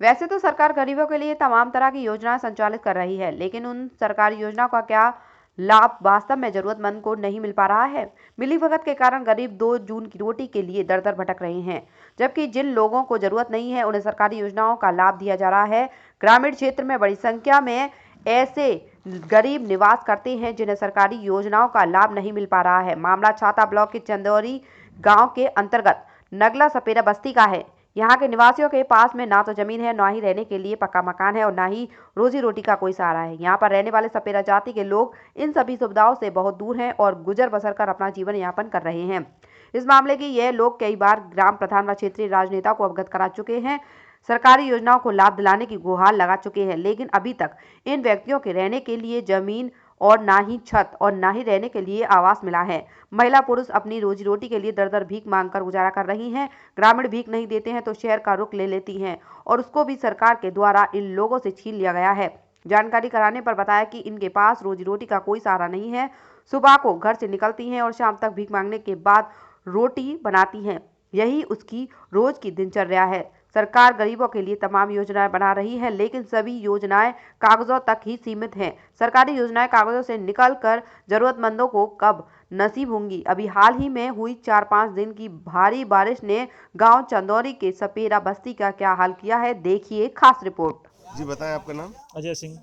वैसे तो सरकार गरीबों के लिए तमाम तरह की योजनाएं संचालित कर रही है, लेकिन उन सरकारी योजनाओं का क्या लाभ वास्तव में जरूरतमंद को नहीं मिल पा रहा है। मिलीभगत के कारण गरीब 2 जून की रोटी के लिए दर दर भटक रहे हैं, जबकि जिन लोगों को जरूरत नहीं है उन्हें सरकारी योजनाओं का लाभ दिया जा रहा है। ग्रामीण क्षेत्र में बड़ी संख्या में ऐसे गरीब निवास करते हैं जिन्हें सरकारी योजनाओं का लाभ नहीं मिल पा रहा है। मामला छाता ब्लॉक के चंदौरी गांव के अंतर्गत नगला सपेरा बस्ती का है। यहाँ के निवासियों के पास में ना तो जमीन है, ना ही रहने के लिए पक्का मकान है और ना ही रोजी रोटी का कोई सहारा है। यहाँ पर रहने वाले सपेरा जाति के लोग इन सभी सुविधाओं से बहुत दूर हैं और गुजर बसर कर अपना जीवन यापन कर रहे हैं। इस मामले की यह लोग कई बार ग्राम प्रधान व क्षेत्रीय राजनेता को अवगत करा चुके हैं, सरकारी योजनाओं को लाभ दिलाने की गुहार लगा चुके हैं, लेकिन अभी तक इन व्यक्तियों के रहने के लिए जमीन और ना ही छत और ना ही रहने के लिए आवास मिला है। महिला पुरुष अपनी रोजी रोटी के लिए दर दर भीख मांगकर गुजारा कर रही हैं। ग्रामीण भीख नहीं देते हैं तो शहर का रुख ले लेती हैं और उसको भी सरकार के द्वारा इन लोगों से छीन लिया गया है। जानकारी कराने पर बताया कि इनके पास रोजी रोटी का कोई सहारा नहीं है। सुबह को घर से निकलती हैं और शाम तक भीख मांगने के बाद रोटी बनाती हैं। यही उसकी रोज की दिनचर्या है। सरकार गरीबों के लिए तमाम योजनाएं बना रही है, लेकिन सभी योजनाएं कागजों तक ही सीमित हैं। सरकारी योजनाएं कागजों से निकलकर जरूरतमंदों को कब नसीब होंगी। अभी हाल ही में हुई 4-5 दिन की भारी बारिश ने गांव चंदौरी के सपेरा बस्ती का क्या हाल किया है, देखिए खास रिपोर्ट। जी बताएं आपका नाम। अजय सिंह।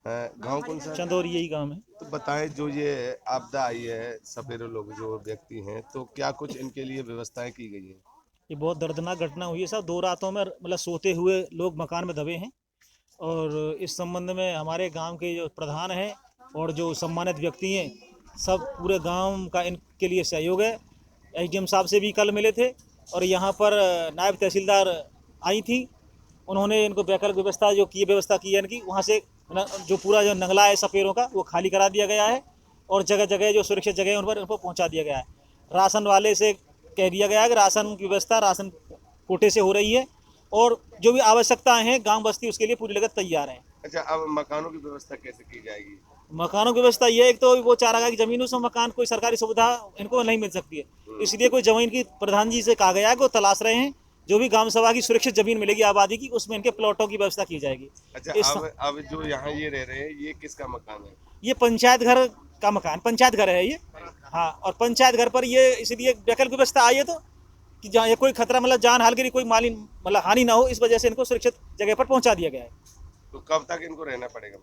गांव कौन सा? चंदौरी यही गांव है। तो बताएं, जो ये आपदा आई है, सपेरे लोग जो व्यक्ति हैं, तो क्या कुछ इनके लिए व्यवस्थाएं की गई है? ये बहुत दर्दनाक घटना हुई है साहब। 2 रातों में मतलब सोते हुए लोग मकान में दबे हैं और इस संबंध में हमारे गांव के जो प्रधान हैं और जो सम्मानित व्यक्ति हैं, सब पूरे गांव का इनके लिए सहयोग है। एसडीएम साहब से भी कल मिले थे और यहाँ पर नायब तहसीलदार आई थी। उन्होंने इनको वैकल्पिक व्यवस्था की है इनकी, वहाँ से जो पूरा जो नंगला है सपेरों का वो खाली करा दिया गया है और जगह जगह जो सुरक्षित जगह है उन पर इनको पहुँचा दिया गया है। राशन वाले से कह दिया गया है कि राशन की व्यवस्था राशन कोटे से हो रही है और जो भी आवश्यकताएं हैं गांव बस्ती उसके लिए पूरी लगत तैयार है। अच्छा, अब मकानों की व्यवस्था कैसे की जाएगी? मकानों की व्यवस्था ये, एक तो वो चारागाह की जमीनों से मकान, कोई सरकारी सुविधा इनको नहीं मिल सकती है, इसलिए कोई जमीन की प्रधान जी से कहा गया है कि वो तलाश रहे हैं। जो भी ग्राम सभा की सुरक्षित जमीन मिलेगी आबादी की, उसमें इनके प्लॉटों की व्यवस्था की जाएगी। अच्छा, अब जो यहाँ ये रह रहे हैं, ये किसका मकान है? ये पंचायत घर का मकान, पंचायत घर है ये। हाँ, और पंचायत घर पर ये इसलिए वैकल्पिक व्यवस्था आई है तो कि जहाँ ये कोई खतरा मतलब जान हाल की कोई माली मतलब हानि ना हो, इस वजह से इनको सुरक्षित जगह पर पहुंचा दिया गया है। तो कब तक इनको रहना पड़ेगा?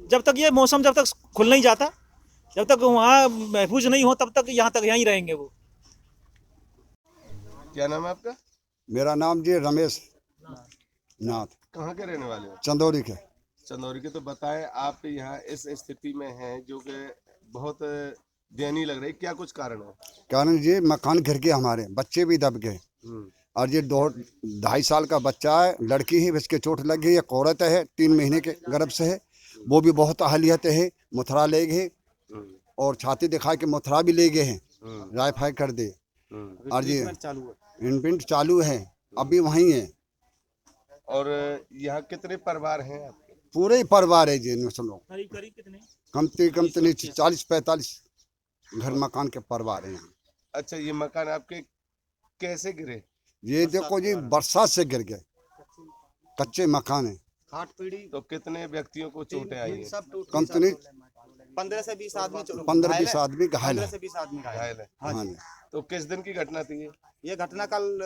जब तक ये मौसम जब तक खुल नहीं जाता, जब तक वहाँ महफूज नहीं हो, तब तक यहीं रहेंगे वो। क्या नाम है आपका? मेरा नाम जी रमेश नाथ। कहाँ के रहने वाले हो? चंदौरी के। चंदौरी के। तो बताएं, आप यहाँ इस स्थिति में हैं जो कि बहुत दयनीय लग रही, क्या कुछ कारण है? कारण जी मकान गिर गए, हमारे बच्चे भी दब गए और ये 2-2.5 साल का बच्चा है, लड़की ही, इसके चोट लग गई। एक औरत है 3 महीने के गर्भ से है, वो भी बहुत अहलियत है। मुथरा ले गए और छाती दिखा के मुथरा भी ले गए हैं, रायफाई कर दे। और जी इनपेंट चालू है, अभी वहीं है। और यहाँ कितने परिवार हैं आपके? पूरे ही परिवार है जी, लोग करीब कितने? कम से कम 40-45 घर मकान के परिवार है यहाँ। अच्छा, ये मकान आपके कैसे गिरे? ये देखो जी, बरसात से गिर गए, कच्चे मकान है। खाट पीढ़ी। तो कितने व्यक्तियों को चोटें आई हैं? सब टूट कम से नहीं 15 से 20 आदमी 15-20 आदमी घायल 15 है। से 20 आदमी घायल घायल है। हाँ जी। तो किस दिन की घटना थी ये? ये घटना कल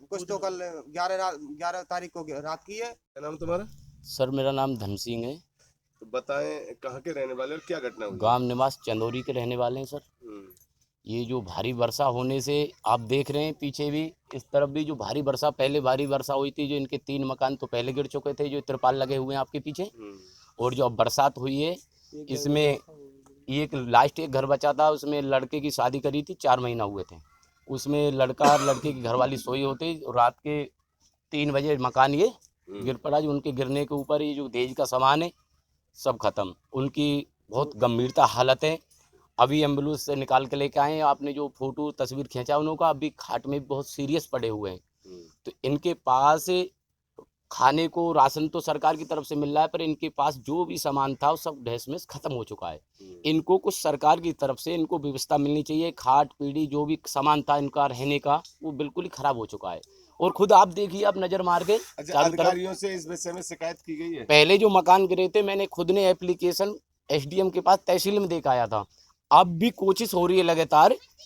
कुछ तो कल 11 तारीख को रात की है। क्या नाम तुम्हारा? सर मेरा नाम धन सिंह है। तो बताएं, कहाँ के रहने वाले और क्या घटना हुई? गांव निवास चंदौरी के रहने वाले हैं सर। ये जो भारी वर्षा होने से आप देख रहे हैं पीछे भी, इस तरफ भी जो भारी वर्षा, पहले भारी वर्षा हुई थी, जो इनके 3 मकान तो पहले गिर चुके थे, जो तिरपाल लगे हुए हैं आपके पीछे। और जो अब बरसात हुई है, इसमें एक लास्ट एक घर बचा था, उसमें लड़के की शादी करी थी, 4 महीना हुए थे। उसमें लड़का और लड़के की घरवाली सोई होती, रात के 3 बजे मकान ये गिर पड़ा। जो उनके गिरने के ऊपर ये जो दहेज का सामान है सब खत्म। उनकी बहुत गंभीरता हालत है। अभी एम्बुलेंस से निकाल के लेके आए हैं। आपने जो फोटो तस्वीर खींचा उन लोगों का, अभी खाट में बहुत सीरियस पड़े हुए हैं। तो इनके पास खाने को राशन तो सरकार की तरफ से मिल रहा है, पर इनके पास जो भी सामान था वो सब ढहस में खत्म हो चुका है। इनको कुछ सरकार की तरफ से इनको व्यवस्था मिलनी चाहिए। खाट पीढ़ी जो भी सामान था इनका रहने का, वो बिल्कुल ही खराब हो चुका है। और खुद आप देखिए, आप नजर मार के अच्छा, चारों तरफ। अधिकारियों से इस विषय में शिकायत की गई है? पहले जो मकान गिरे थे, मैंने खुद ने एप्लीकेशन एसडीएम के पास तहसील में देकर आया था। अब भी कोशिश हो रही है,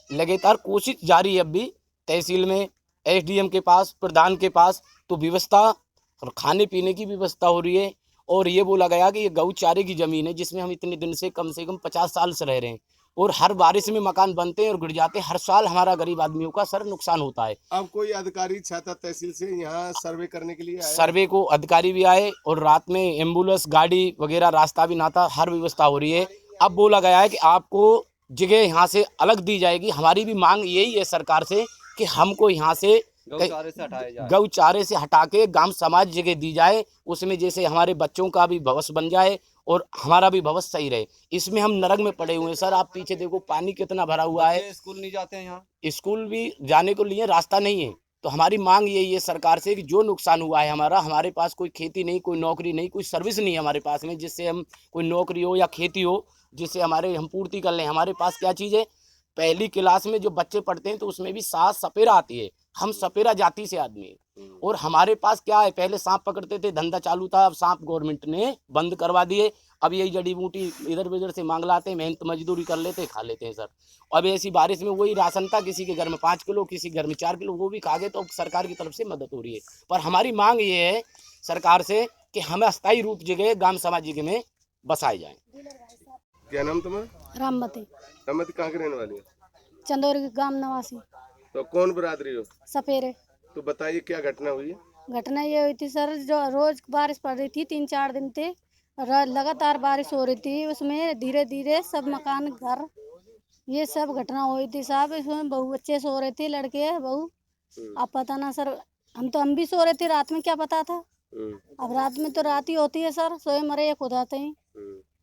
लगातार कोशिश जारी है। अब भी तहसील में, एसडीएम के पास, प्रधान के पास तो व्यवस्था और खाने पीने की व्यवस्था हो रही है। और ये बोला गया कि ये गौचारे की ज़मीन है, जिसमें हम इतने दिन से कम 50 साल से रह रहे हैं, और हर बारिश में मकान बनते हैं और गिर जाते हैं। हर साल हमारा गरीब आदमियों का सर नुकसान होता है। अब कोई अधिकारी छाता तहसील से यहाँ सर्वे करने के लिए आया? सर्वे को अधिकारी भी आए, और रात में एम्बुलेंस गाड़ी वगैरह, रास्ता भी ना था, हर व्यवस्था हो रही है। अब बोला गया है कि आपको जगह यहाँ से अलग दी जाएगी। हमारी भी मांग यही है सरकार से कि हमको यहाँ से गौचारे से हटा के गांव समाज जगह दी जाए, उसमें जैसे हमारे बच्चों का भी भविष्य बन जाए और हमारा भी भविष्य सही रहे। इसमें हम नरक में पड़े हुए हैं सर। आप पीछे देखो, पानी कितना भरा हुआ है। स्कूल नहीं जाते हैं यहाँ, स्कूल भी जाने को लिए रास्ता नहीं है। तो हमारी मांग यही है सरकार से कि जो नुकसान हुआ है हमारे पास कोई खेती नहीं, कोई नौकरी नहीं, कोई सर्विस नहीं है हमारे पास में, जिससे हम कोई नौकरी हो या खेती हो जिससे हम पूर्ति कर लें। हमारे पास क्या चीज़ है, पहली क्लास में जो बच्चे पढ़ते हैं तो उसमें भी सात सपेरा आती है। हम सपेरा जाति से आदमी है, और हमारे पास क्या है, पहले सांप पकड़ते थे, धंधा चालू था। अब सांप गवर्नमेंट ने बंद करवा दिए। अब यही जड़ी बूटी इधर उधर से मांग लाते हैं, मेहनत मजदूरी कर लेते हैं, खा लेते हैं सर। अब ऐसी बारिश में वही राशन था, किसी के घर में 5 किलो, किसी घर में 4 किलो, वो भी खा गए। तो सरकार की तरफ से मदद हो रही है, पर हमारी मांग ये है सरकार से कि हमें अस्थायी रूप जगह गांव समाज जगह में बसाए जाएं। क्या नाम तुम्हारा? राममती, राममती कहाँ के रहने वाली है? चंदौरी के गांव नवासी, तो कौन बरादरी हो? सपेरे। तो बताइए क्या घटना हुई है? घटना ये हुई थी सर, जो रोज बारिश पड़ रही थी, 3-4 दिन थे, लगातार बारिश हो रही थी। उसमें धीरे धीरे सब मकान, घर, ये सब घटना हुई थी साहब। इसमें बहू बच्चे सो रहे थे, लड़के बहू। अब पता ना सर, हम भी सो रहे थे, रात में क्या पता था। अब रात में तो रात ही होती है सर, सोए मरे एक हो जाते हैं।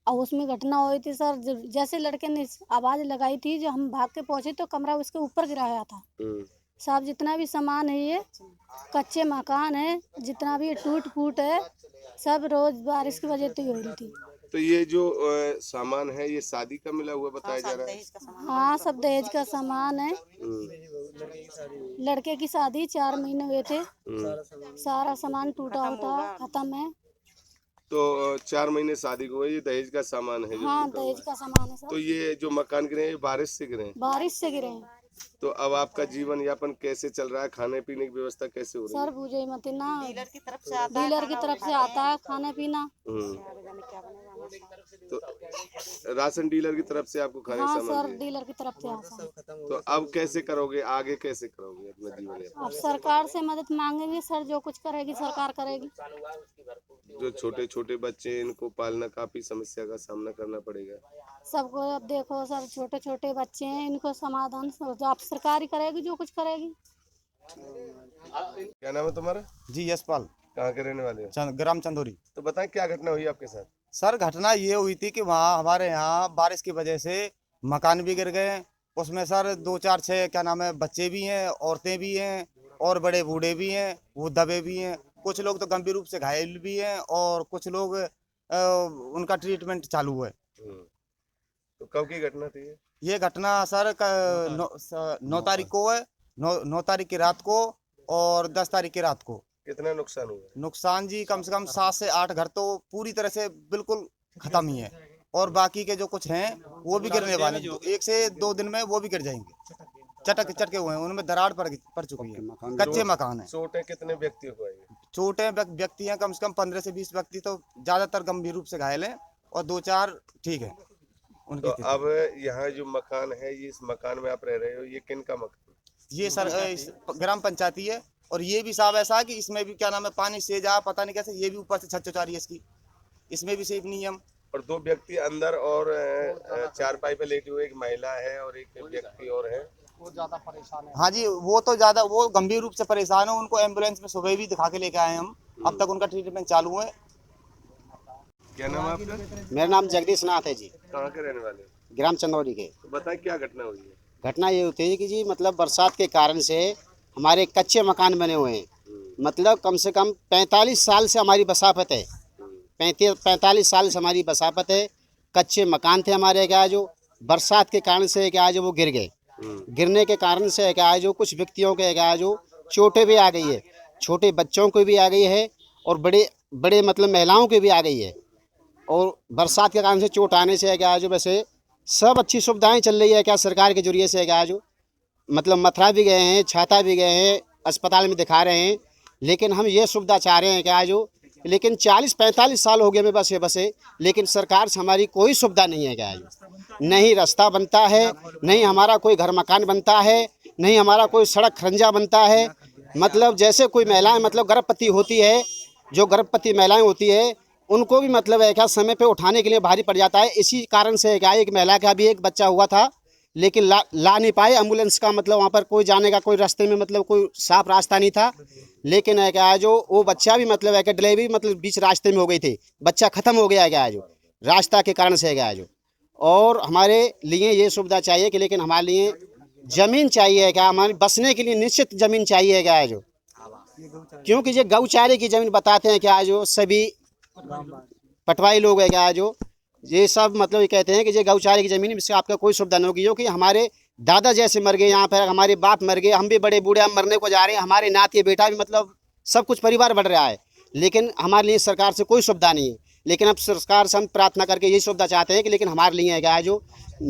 और उसमें घटना हुई थी सर, जैसे लड़के ने आवाज़ लगाई थी, जो हम भाग के पहुंचे तो कमरा उसके ऊपर गिराया था साहब। जितना भी सामान है, ये कच्चे मकान है, जितना भी टूट फूट है, सब रोज बारिश की वजह से हो रही थी। तो ये जो सामान है, ये शादी का मिला हुआ बताया जा रहा है? हाँ, सब दहेज का सामान है। लड़के की शादी 4 महीने हुए थे, सारा सामान टूटा होता खत्म है। तो 4 महीने शादी को हुए, ये दहेज का सामान है जो हाँ, टूटा हुआ दहेज है। का सामान है तो सर। ये जो मकान गिरे हैं, ये बारिश से गिरे हैं? बारिश से गिरे हैं तो अब आपका जीवन यापन कैसे चल रहा है? खाने पीने की व्यवस्था कैसे हो रही है? सर। पूजे मत ना, डीलर की तरफ से आता है खाना पीना। तो राशन डीलर की तरफ से आपको खाने हाँ सामान सर, दिए? डीलर की तरफ से आता है। तो अब कैसे करोगे, आगे कैसे करोगे अपना जीवन यापन? अब सरकार से मदद मांगेंगे सर, जो कुछ करेगी सरकार करेगी। जो छोटे छोटे बच्चे हैं, इनको पालना काफी समस्या का सामना करना पड़ेगा। सबको अब देखो सर, छोटे छोटे बच्चे हैं, इनको समाधान आप सरकार ही करेगी, जो कुछ करेगी। क्या नाम है तुम्हारा? जी यशपाल, कहाँ के रहने वाले हो? ग्राम चंदौरी। तो बताएं क्या घटना हुई आपके साथ? सर घटना ये हुई थी कि वहाँ हमारे यहाँ बारिश की वजह से मकान भी गिर गए। उसमें सर 2-4-6 क्या नाम है, बच्चे भी हैं, औरतें भी हैं, और बड़े बूढ़े भी हैं, वो दबे भी हैं। कुछ लोग तो गंभीर रूप से घायल भी हैं, और कुछ लोग उनका ट्रीटमेंट चालू है। तो कब की घटना थी ये? ये घटना सर 9 तारीख को है, 9 तारीख की रात को और 10 तारीख की रात को। कितना नुकसान हुआ? नुकसान जी कम से कम 7 से 8 घर तो पूरी तरह से बिल्कुल खत्म ही है, और बाकी के जो कुछ हैं वो भी गिरने वाले हैं। 1 से 2 दिन में वो भी गिर जाएंगे, चटके हुए हैं, उनमें दरार पड़ चुकी है, कच्चे मकान है। चोटें कितने व्यक्तियों को आई? छोटे व्यक्ति हैं, कम से कम 15 से 20 व्यक्ति तो ज्यादातर गंभीर रूप से घायल हैं, और 2-4 ठीक है उनकी तो अब यहाँ जो मकान है, ये इस मकान में आप रह रहे हो, ये किन का मकान? ये सर ग्राम पंचायती है, और ये भी साहब ऐसा है कि इसमें भी क्या नाम है, पानी से जा पता नहीं कैसे, ये भी ऊपर से छत उतारी है इसकी, इसमें भी सेफ नहीं है। और 2 व्यक्ति अंदर और 4 पे लेटे हुए, एक महिला है और एक व्यक्ति और है। वो ज्यादा परेशान है। हाँ जी, वो गंभीर रूप से परेशान है। उनको एम्बुलेंस में सुबह भी दिखा के लेके आए हम, अब तक उनका ट्रीटमेंट चालू है। क्या नाम है आपका? मेरा नाम जगदीश नाथ है जी, कहाँ के रहने वाले? ग्राम चंदौरी के। तो बताएं क्या घटना हुई है? घटना ये होती है कि जी मतलब बरसात के कारण से हमारे कच्चे मकान बने हुए हैं, मतलब कम से कम 45 साल से हमारी बसापत है। 45 साल से हमारी बसापत है। कच्चे मकान थे हमारे, क्या जो बरसात के कारण से क्या जो वो गिर गए। गिरने के कारण से क्या जो कुछ व्यक्तियों के क्या जो चोटें भी आ गई है, छोटे बच्चों को भी आ गई है और बड़े बड़े मतलब महिलाओं को भी आ गई है। और बरसात के कारण से चोट आने से है क्या जो वैसे सब अच्छी सुविधाएं चल रही है क्या सरकार के जरिए से है क्या जो मतलब मथुरा भी गए हैं, छाता भी गए हैं, अस्पताल में दिखा रहे हैं, लेकिन हम ये सुविधा चाह रहे हैं क्या जो लेकिन 40-45 साल हो गए हमें बसे लेकिन सरकार से हमारी कोई सुविधा नहीं है क्या जो नहीं रास्ता बनता है, नहीं हमारा कोई घर मकान बनता है, नहीं हमारा कोई सड़क खरंजा बनता है। मतलब जैसे कोई महिलाएं मतलब गर्भवती होती है, जो गर्भवती महिलाएं होती है उनको भी मतलब है क्या समय पे उठाने के लिए भारी पड़ जाता है। इसी कारण से क्या एक महिला का भी एक बच्चा हुआ था लेकिन ला नहीं पाए एम्बुलेंस का मतलब वहाँ पर कोई जाने का कोई रास्ते में मतलब कोई साफ रास्ता नहीं था, लेकिन है क्या जो वो बच्चा भी मतलब है कि डिलीवरी मतलब बीच रास्ते में हो गई थी, बच्चा ख़त्म हो गया है क्या जो रास्ता के कारण से है क्या जो। और हमारे लिए ये सुविधा चाहिए कि लेकिन हमारे लिए ज़मीन चाहिए है क्या, हमारे बसने के लिए निश्चित ज़मीन चाहिए है क्या जो, क्योंकि ये गौचारे की ज़मीन बताते हैं क्या जो सभी पटवारी लोग है क्या जो ये सब मतलब ये कहते हैं कि ये गौचारे की ज़मीन इससे आपका कोई सुविधा नहीं होगी, क्योंकि हमारे दादा जैसे मर गए यहाँ पर, हमारे बाप मर गए, हम भी बड़े बूढ़े हम मरने को जा रहे हैं, हमारे नाती बेटा भी मतलब सब कुछ परिवार बढ़ रहा है, लेकिन हमारे लिए सरकार से कोई सुविधा नहीं है। लेकिन अब सरकार से हम प्रार्थना करके यही सुविधा चाहते हैं कि लेकिन हमारे लिए क्या है जो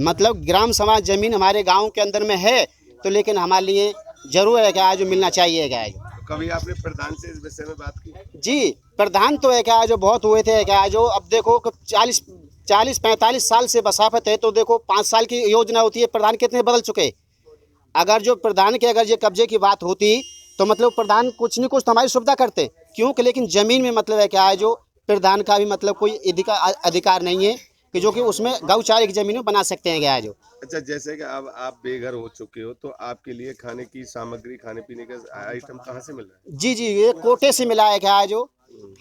मतलब ग्राम समाज ज़मीन हमारे गाँव के अंदर में है तो लेकिन हमारे लिए ज़रूर है क्या जो मिलना चाहिए क्या है। कभी आपने प्रधान से इस विषय में बात की? जी प्रधान तो है क्या जो बहुत हुए थे क्या जो अब देखो 40-45 साल से बसाफत है तो देखो 5 साल की योजना होती है, प्रधान कितने बदल चुके। अगर जो प्रधान के अगर ये कब्जे की बात होती तो मतलब प्रधान कुछ नहीं कुछ तो हमारी सुविधा करते, क्योंकि लेकिन ज़मीन में मतलब है क्या है जो प्रधान का भी मतलब कोई अधिकार नहीं है कि जो कि उसमें गौचारे की ज़मीन में बना सकते हैं क्या है जो। अच्छा, जैसे कि अब आप बेघर हो चुके हो तो आपके लिए खाने की सामग्री, खाने पीने का आइटम कहाँ से मिल रहा है? जी ये कोटे से मिला है क्या है जो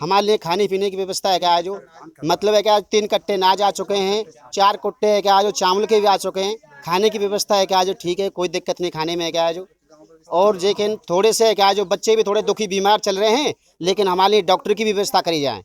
हमारे लिए खाने पीने की व्यवस्था है क्या है जो मतलब है क्या 3 कट्टे अनाज आ चुके हैं, 4 कट्टे है क्या जो चावल के भी आ चुके हैं, खाने की व्यवस्था है क्या जो ठीक है, कोई दिक्कत नहीं खाने में है क्या है जो। और लेकिन थोड़े से क्या जो बच्चे भी थोड़े दुखी बीमार चल रहे हैं, लेकिन हमारे लिए डॉक्टर की भी व्यवस्था करी जाए।